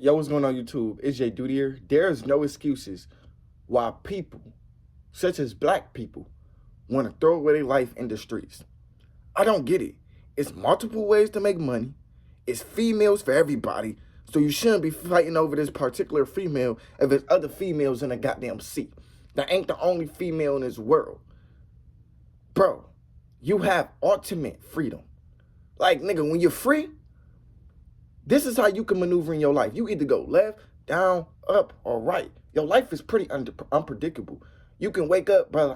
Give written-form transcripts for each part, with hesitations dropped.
Yo, what's going on YouTube? It's Jayyduty here. There's no excuses why people, such as black people, want to throw away their life in the streets. I don't get it. It's multiple ways to make money. It's females for everybody. So you shouldn't be fighting over this particular female if there's other females in a goddamn seat. That ain't the only female in this world. Bro, you have ultimate freedom. Like, nigga, when you're free, this is how you can maneuver in your life. You either go left, down, up, or right. Your life is pretty unpredictable. You can wake up, bro,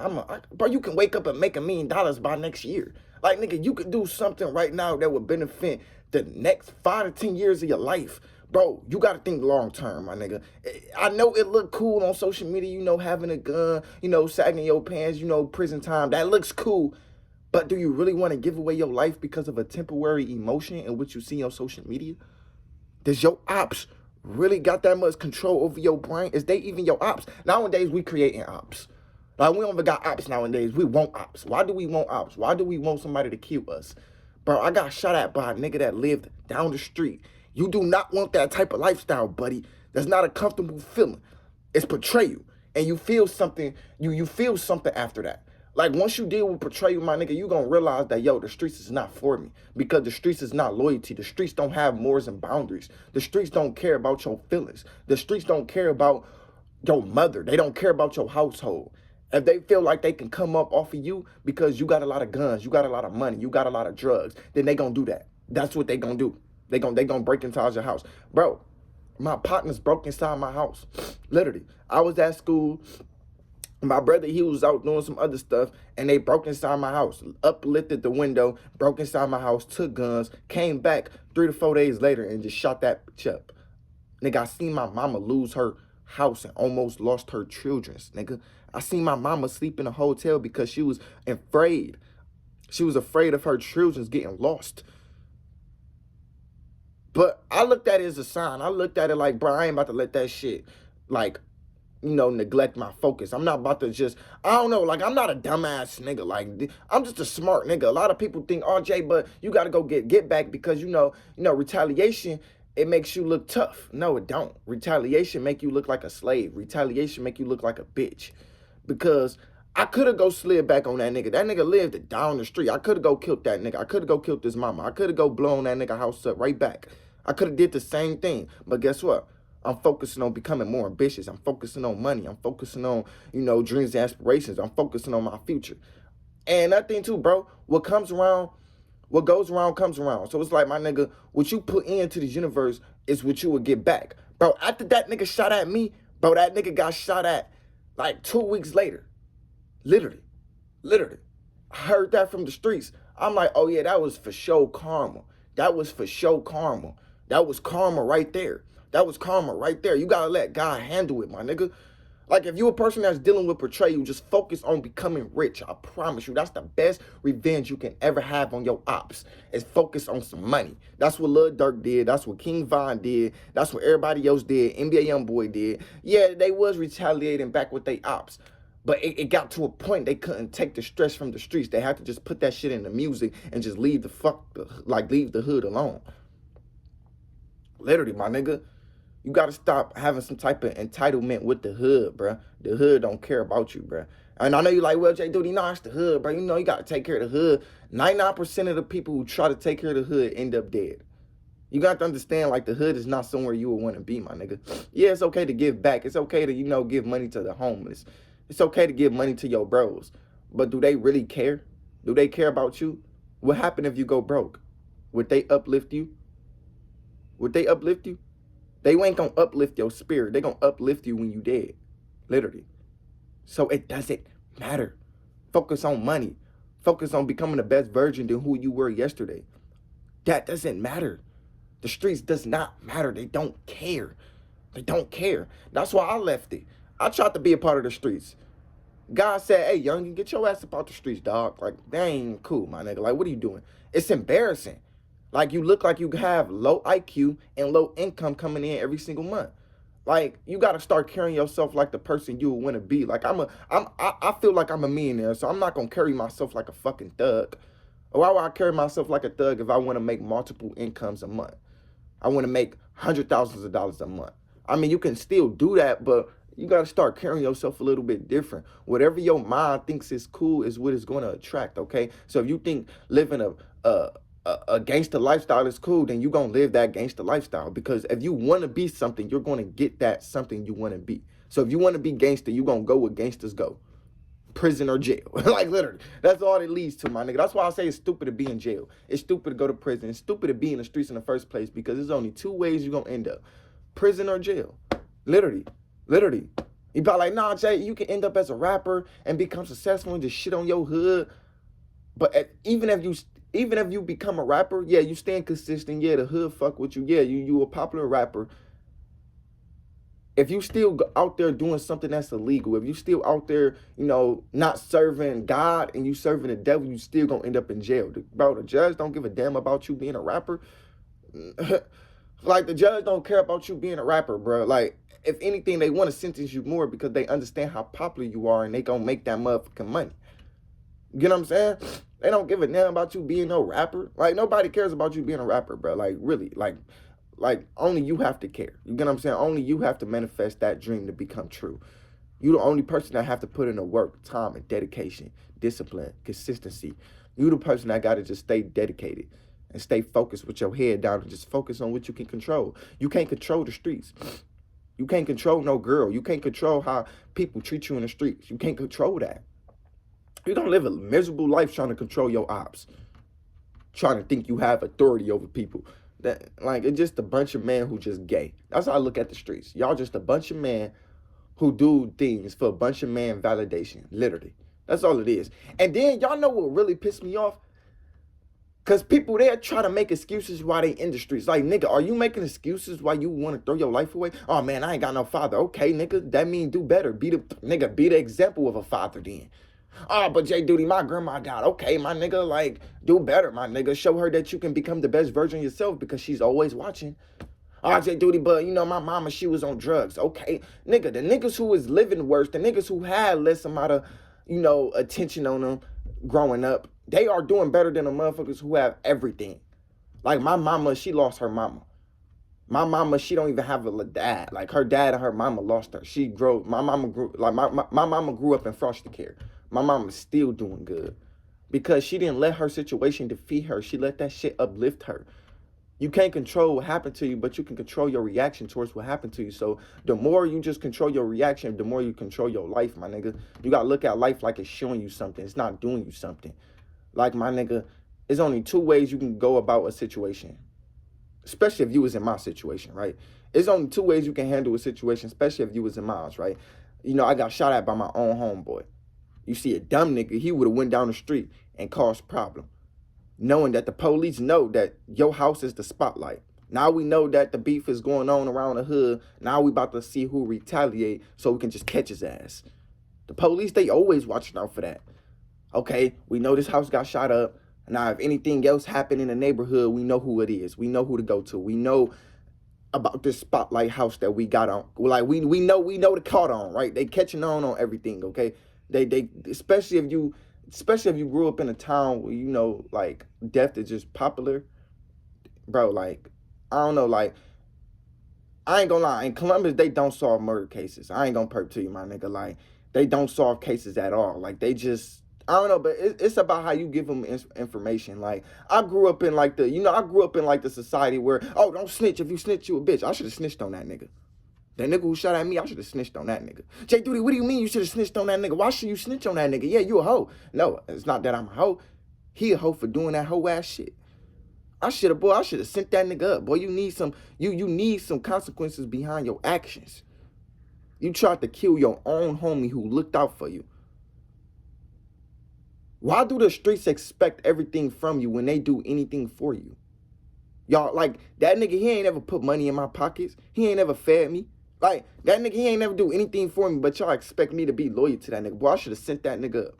you can wake up and make $1 million by next year. Like, nigga, you could do something right now that would benefit the next 5 to 10 years of your life. Bro, you got to think long term, my nigga. I know it look cool on social media, having a gun, sagging your pants, prison time. That looks cool. But do you really want to give away your life because of a temporary emotion in which you see on social media? Does your ops really got that much control over your brain? Is they even your ops? Nowadays, we creating ops. Like, we don't even got ops nowadays. We want ops. Why do we want ops? Why do we want somebody to kill us? Bro, I got shot at by a nigga that lived down the street. You do not want that type of lifestyle, buddy. That's not a comfortable feeling. It's betrayal. And you feel something, you feel something after that. Like, once you deal with betrayal, my nigga, you gonna realize that, yo, the streets is not for me. Because the streets is not loyalty. The streets don't have mores and boundaries. The streets don't care about your feelings. The streets don't care about your mother. They don't care about your household. If they feel like they can come up off of you because you got a lot of guns, you got a lot of money, you got a lot of drugs, then they gonna do that. That's what they gonna do. They gonna break inside your house. Bro, my partners broke inside my house. Literally. I was at school. My brother, he was out doing some other stuff, and they broke inside my house, uplifted the window, broke inside my house, took guns, came back 3 to 4 days later, and just shot that bitch up. Nigga, I seen my mama lose her house and almost lost her children's, nigga. I seen my mama sleep in a hotel because she was afraid. She was afraid of her children's getting lost. But I looked at it as a sign. I looked at it like, bro, I ain't about to let that shit, like, neglect my focus. I'm not about to just, I don't know, like, I'm not a dumbass nigga. Like, I'm just a smart nigga. A lot of people think, oh, Jay, but you got to go get back because, retaliation, it makes you look tough. No, it don't. Retaliation make you look like a slave. Retaliation make you look like a bitch. Because I could have go slid back on that nigga. That nigga lived down the street. I could have go killed that nigga. I could have go killed his mama. I could have go blown that nigga house up right back. I could have did the same thing. But guess what? I'm focusing on becoming more ambitious. I'm focusing on money. I'm focusing on, dreams and aspirations. I'm focusing on my future. And that thing too, bro, what goes around comes around. So it's like, my nigga, what you put into this universe is what you will get back. Bro, after that nigga shot at me, bro, that nigga got shot at like 2 weeks later. Literally. I heard that from the streets. I'm like, oh yeah, that was for show karma. That was for show karma. That was karma right there. That was karma right there. You gotta let God handle it, my nigga. Like, if you a person that's dealing with betrayal, just focus on becoming rich. I promise you, that's the best revenge you can ever have on your ops, is focus on some money. That's what Lil Durk did. That's what King Von did. That's what everybody else did. NBA Youngboy did. Yeah, they was retaliating back with their ops. But it got to a point they couldn't take the stress from the streets. They had to just put that shit in the music and just leave the hood alone. Literally, my nigga. You got to stop having some type of entitlement with the hood, bruh. The hood don't care about you, bruh. And I know you're like, well, Jayyduty, no, it's the hood, bro. You got to take care of the hood. 99% of the people who try to take care of the hood end up dead. You got to understand, like, the hood is not somewhere you would want to be, my nigga. Yeah, it's okay to give back. It's okay to, give money to the homeless. It's okay to give money to your bros. But do they really care? Do they care about you? What happened if you go broke? Would they uplift you? Would they uplift you? They ain't gonna uplift your spirit. They gonna uplift you when you dead. Literally. So it doesn't matter. Focus on money. Focus on becoming the best version than who you were yesterday. That doesn't matter. The streets does not matter. They don't care. They don't care. That's why I left it. I tried to be a part of the streets. God said, hey, young, get your ass up out the streets, dog. Like, that ain't cool, my nigga. Like, what are you doing? It's embarrassing. Like, you look like you have low IQ and low income coming in every single month. Like, you got to start carrying yourself like the person you want to be. Like, I feel like I'm a millionaire, so I'm not going to carry myself like a fucking thug. Why would I carry myself like a thug if I want to make multiple incomes a month? I want to make hundred thousands of dollars a month. I mean, you can still do that, but you got to start carrying yourself a little bit different. Whatever your mind thinks is cool is what it's going to attract, okay? So if you think living a gangster lifestyle is cool, then you're going to live that gangster lifestyle. Because if you want to be something, you're going to get that something you want to be. So if you want to be gangster, you're going to go where gangsters go. Prison or jail. Like, literally. That's all it leads to, my nigga. That's why I say it's stupid to be in jail. It's stupid to go to prison. It's stupid to be in the streets in the first place, because there's only two ways you're going to end up. Prison or jail. Literally. Literally. You be like, nah, Jay, you can end up as a rapper and become successful and just shit on your hood. But even if you become a rapper, yeah, you staying consistent. Yeah, the hood fuck with you. Yeah, you a popular rapper. If you still out there doing something that's illegal, if you still out there, not serving God and you serving the devil, you still gonna end up in jail. Bro, the judge don't give a damn about you being a rapper. Like, the judge don't care about you being a rapper, bro. Like, if anything, they want to sentence you more because they understand how popular you are and they gonna make that motherfucking money. You know what I'm saying? They don't give a damn about you being no rapper. Like, nobody cares about you being a rapper, bro. Like, really, like only you have to care. You get what I'm saying? Only you have to manifest that dream to become true. You the only person that have to put in the work, time, and dedication, discipline, consistency. You the person that got to just stay dedicated and stay focused with your head down and just focus on what you can control. You can't control the streets. You can't control no girl. You can't control how people treat you in the streets. You can't control that. You're going to live a miserable life trying to control your ops, trying to think you have authority over people. That, like, it's just a bunch of men who just gay. That's how I look at the streets. Y'all just a bunch of men who do things for a bunch of man validation, literally. That's all it is. And then y'all know what really pissed me off? Because people there try to make excuses why they in the streets. Like, nigga, are you making excuses why you want to throw your life away? Oh, man, I ain't got no father. Okay, nigga, that mean do better. Be the example of a father then. Oh, but Jayyduty, my grandma died. Okay, my nigga, like, do better, my nigga. Show her that you can become the best version of yourself because she's always watching. Oh, Jayyduty, but, my mama, she was on drugs. Okay, nigga, the niggas who was living worse, the niggas who had less amount of, attention on them growing up, they are doing better than the motherfuckers who have everything. Like, my mama, she lost her mama. My mama, she don't even have a dad. Like, her dad and her mama lost her. My mama grew up in foster care. My mama's still doing good because she didn't let her situation defeat her. She let that shit uplift her. You can't control what happened to you, but you can control your reaction towards what happened to you. So the more you just control your reaction, the more you control your life, my nigga. You got to look at life like it's showing you something. It's not doing you something. Like, my nigga, there's only two ways you can go about a situation, especially if you was in my situation, right? There's only two ways you can handle a situation, especially if you was in mine, right? I got shot at by my own homeboy. You see a dumb nigga, he would have went down the street and caused problem, knowing that the police know that your house is the spotlight. Now we know that the beef is going on around the hood. Now we about to see who retaliate so we can just catch his ass. The police, they always watching out for that. Okay, we know this house got shot up. Now, if anything else happened in the neighborhood, we know who it is. We know who to go to. We know about this spotlight house that we got on. Like, we know the caught on, right? They catching on everything, okay? They especially if you grew up in a town where like death is just popular, bro. Like, I don't know, like, I ain't gonna lie, in Columbus they don't solve murder cases. I ain't gonna perp to you, my nigga. Like, they don't solve cases at all. Like, they just, I don't know, but it's about how you give them information. Like, I grew up in like the society where, oh, don't snitch. If you snitch, you a bitch. I should have snitched on that nigga. That nigga who shot at me, I should have snitched on that nigga. Jayyduty, what do you mean you should have snitched on that nigga? Why should you snitch on that nigga? Yeah, you a hoe. No, it's not that I'm a hoe. He a hoe for doing that hoe ass shit. I should have sent that nigga up. Boy, you need some consequences behind your actions. You tried to kill your own homie who looked out for you. Why do the streets expect everything from you when they do anything for you? Y'all, like, that nigga, he ain't ever put money in my pockets. He ain't ever fed me. Like, that nigga, he ain't never do anything for me, but y'all expect me to be loyal to that nigga. Boy, I should have sent that nigga up.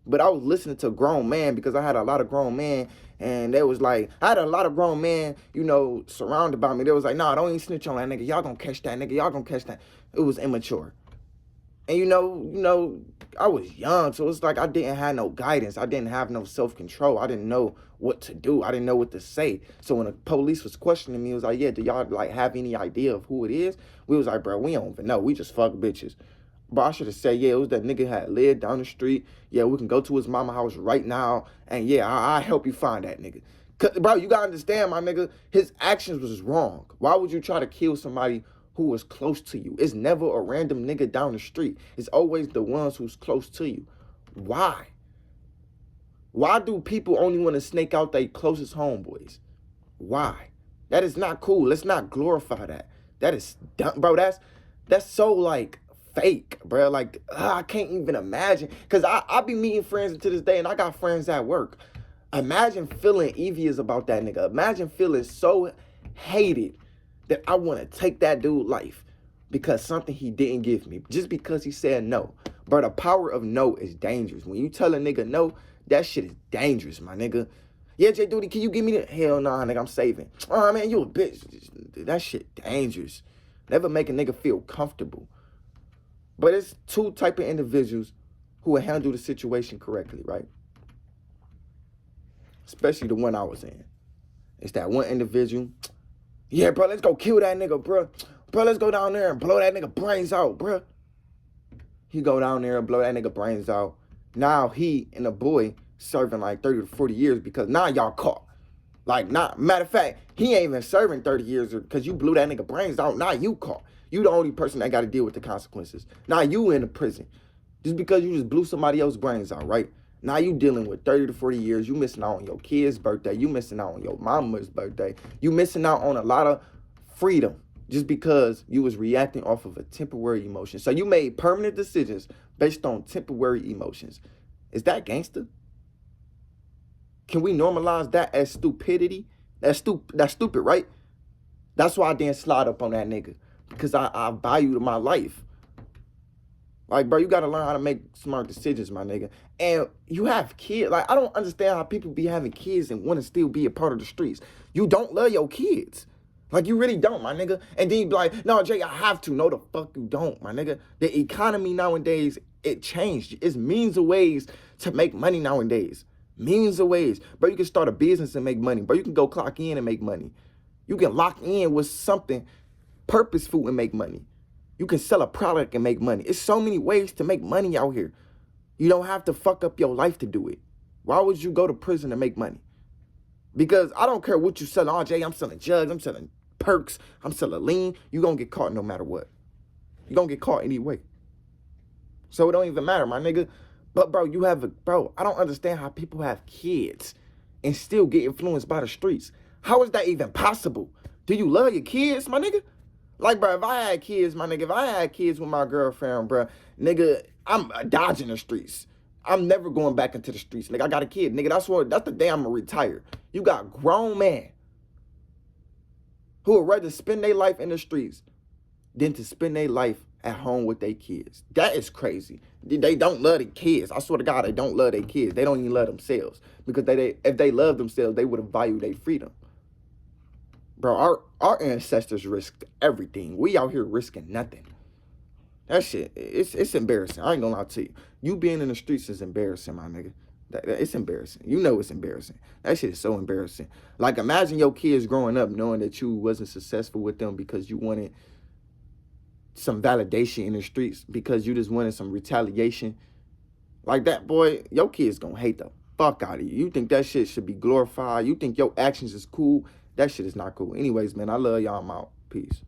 But I was listening to a grown man because I had a lot of grown men, and they was like, I had a lot of grown men, surrounded by me. They was like, nah, don't even snitch on that nigga. Y'all gonna catch that nigga. Y'all gonna catch that. It was immature. And I was young, so it's like I didn't have no guidance. I didn't have no self-control. I didn't know what to do. I didn't know what to say. So when the police was questioning me, it was like, yeah, do y'all like have any idea of who it is? We was like, bro, we don't even know. We just fuck bitches. But I should have said, yeah, it was that nigga had lived down the street. Yeah, we can go to his mama house right now. And yeah, I'll help you find that nigga. Bro, you gotta understand, my nigga, his actions was wrong. Why would you try to kill somebody who was close to you? It's never a random nigga down the street. It's always the ones who's close to you. Why? Why do people only want to snake out their closest homeboys? Why? That is not cool. Let's not glorify that. That is dumb, bro. That's so like fake, bro. Like I can't even imagine. Cause I be meeting friends to this day, and I got friends at work. Imagine feeling envious about that nigga. Imagine feeling so hated that I want to take that dude's life because something he didn't give me, just because he said no. But the power of no is dangerous. When you tell a nigga no, that shit is dangerous, my nigga. Yeah, Jayyduty, can you give me the hell nah, nigga, I'm saving. Oh man, you a bitch. That shit dangerous. Never make a nigga feel comfortable. But it's two type of individuals who will handle the situation correctly, right? Especially the one I was in. It's that one individual. Yeah, bro, let's go kill that nigga, bro. Bro, let's go down there and blow that nigga brains out, bro. He go down there and blow that nigga brains out. Now he and the boy serving like 30 to 40 years because now y'all caught. Like, matter of fact, he ain't even serving 30 years because you blew that nigga brains out. Now you caught. You the only person that got to deal with the consequences. Now you in the prison. Just because you just blew somebody else's brains out, right? Now you dealing with 30 to 40 years. You missing out on your kid's birthday. You missing out on your mama's birthday. You missing out on a lot of freedom just because you was reacting off of a temporary emotion. So you made permanent decisions based on temporary emotions. Is that gangster? Can we normalize that as stupidity? That's stupid, right? That's why I didn't slide up on that nigga. Because I valued my life. Like, bro, you got to learn how to make smart decisions, my nigga. And you have kids. Like, I don't understand how people be having kids and want to still be a part of the streets. You don't love your kids. Like, you really don't, my nigga. And then you be like, no, Jay, I have to. No, the fuck you don't, my nigga. The economy nowadays, it changed. It's means of ways to make money nowadays. Means of ways. Bro, you can start a business and make money. Bro, you can go clock in and make money. You can lock in with something purposeful and make money. You can sell a product and make money. It's so many ways to make money out here. You don't have to fuck up your life to do it. Why would you go to prison to make money? Because I don't care what you sell. Oh, Jay, I'm selling jugs. I'm selling perks. I'm selling lean. You're going to get caught no matter what. You're going to get caught anyway. So it don't even matter, my nigga. But, bro, I don't understand how people have kids and still get influenced by the streets. How is that even possible? Do you love your kids, my nigga? Like, bro, if I had kids, my nigga, if I had kids with my girlfriend, bro, nigga, I'm dodging the streets. I'm never going back into the streets. Nigga, I got a kid. Nigga, that's the day I'm going to retire. You got grown men who would rather spend their life in the streets than to spend their life at home with their kids. That is crazy. They don't love their kids. I swear to God, they don't love their kids. They don't even love themselves. Because if they loved themselves, they would have valued their freedom. Bro, our ancestors risked everything. We out here risking nothing. That shit, it's embarrassing. I ain't gonna lie to you. You being in the streets is embarrassing, my nigga. It's embarrassing. You know it's embarrassing. That shit is so embarrassing. Like, imagine your kids growing up knowing that you wasn't successful with them because you wanted some validation in the streets, because you just wanted some retaliation. Like that, boy, your kids gonna hate the fuck out of you. You think that shit should be glorified. You think your actions is cool. That shit is not cool. Anyways, man, I love y'all. I'm out. Peace.